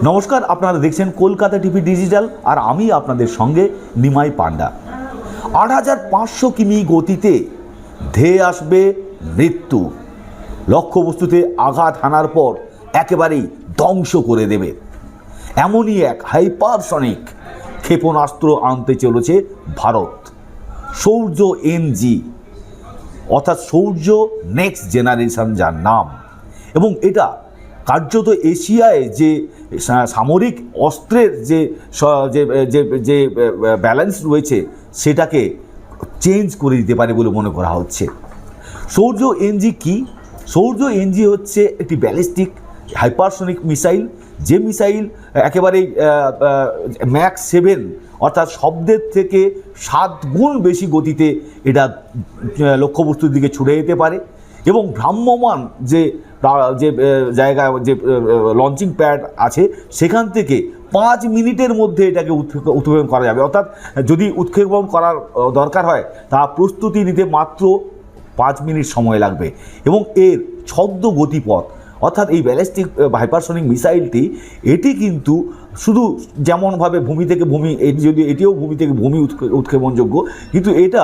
নমস্কার, আপনারা দেখছেন কলকাতা টিভি ডিজিটাল আর আমি আপনাদের সঙ্গে নিমাই পান্ডা। ৮৫০০ কিমি গতিতে ধেয়ে আসবে মৃত্যু, লক্ষ্যবস্তুতে আঘাত হানার পর একেবারেই ধ্বংস করে দেবে এমনই এক হাইপারসনিক ক্ষেপণাস্ত্র আনতে চলেছে ভারত। সৌর্য এনজি অর্থাৎ সৌর্য নেক্সট জেনারেশন যার নাম, এবং এটা কার্যত এশিয়ায় যে সামরিক অস্ত্রের যে যে ব্যালেন্স রয়েছে সেটাকে চেঞ্জ করে দিতে পারে বলে মনে করা হচ্ছে। সৌর্য এনজি কি? সৌর্য এনজি হচ্ছে একটি ব্যালিস্টিক হাইপারসনিক মিসাইল, যে মিসাইল একেবারেই ম্যাক্স 7 অর্থাৎ শব্দের থেকে 7 গুণ বেশি গতিতে এটা লক্ষ্যবস্তুর দিকে ছুটে যেতে পারে, এবং ভ্রাম্যমান যে জায়গা যে লঞ্চিং প্যাড আছে সেখান থেকে 5 মিনিটের মধ্যে এটাকে উৎক্ষেপণ করা যাবে। অর্থাৎ যদি উৎক্ষেপণ করার দরকার হয় তা প্রস্তুতি নিতে মাত্র 5 মিনিট সময় লাগবে, এবং এর ছদ্ম গতিপথ অর্থাৎ এই ব্যালিস্টিক হাইপারসনিক মিসাইলটি এটি কিন্তু শুধু যেমনভাবে ভূমি থেকে ভূমি, যদি এটিও ভূমি থেকে ভূমি উৎক্ষেপণযোগ্য, কিন্তু এটা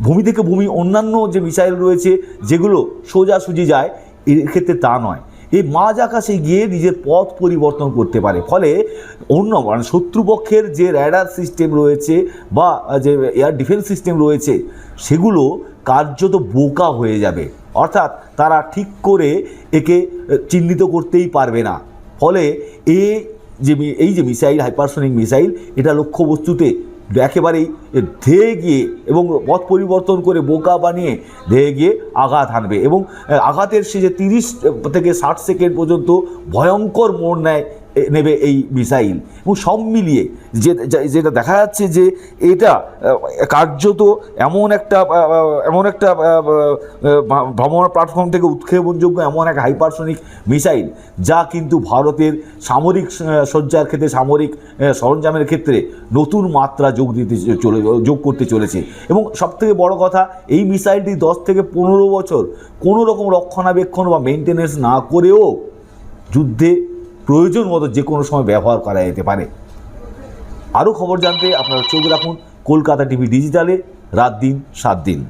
ভূমি থেকে ভূমি অন্যান্য যে মিসাইল রয়েছে যেগুলো সোজাসুজি যায়, এর ক্ষেত্রে তা নয়। এই মাঝ আকাশে গিয়ে নিজের পথ পরিবর্তন করতে পারে, ফলে অন্য শত্রুপক্ষের যে র্যাডার সিস্টেম রয়েছে বা যে এয়ার ডিফেন্স সিস্টেম রয়েছে সেগুলো কার্যত বোকা হয়ে যাবে, অর্থাৎ তারা ঠিক করে একে চিহ্নিত করতেই পারবে না। ফলে এই যে মিসাইল, হাইপারসনিক মিসাইল, এটা লক্ষ্যবস্তুতে একেবারেই ধেয়ে গিয়ে এবং পথ পরিবর্তন করে বোকা বানিয়ে ধেয়ে গিয়ে আঘাত হানবে, এবং আঘাতের শেষে 30 থেকে 60 সেকেন্ড পর্যন্ত ভয়ঙ্কর মোড় নেবে এই মিসাইল। এবং সব মিলিয়ে যেটা দেখা যাচ্ছে যে এটা কার্যত এমন একটা ভ্রমণ প্ল্যাটফর্ম থেকে উৎক্ষেপণযোগ্য এমন এক হাইপারসনিক মিসাইল যা কিন্তু ভারতের সামরিক সজ্জার ক্ষেত্রে, সামরিক সরঞ্জামের ক্ষেত্রে নতুন মাত্রা যোগ করতে চলেছে। এবং সবথেকে বড় কথা, এই মিসাইলটি 10 থেকে 15 বছর কোনো রকম রক্ষণাবেক্ষণ বা মেনটেনেন্স না করেও যুদ্ধে প্রয়োজন মতো যে কোনো সময় ব্যবহার করা যেতে পারে। আরও খবর জানতে আপনারা চোখ রাখুন কলকাতা টিভি ডিজিটালে, রাত দিন 7 দিন।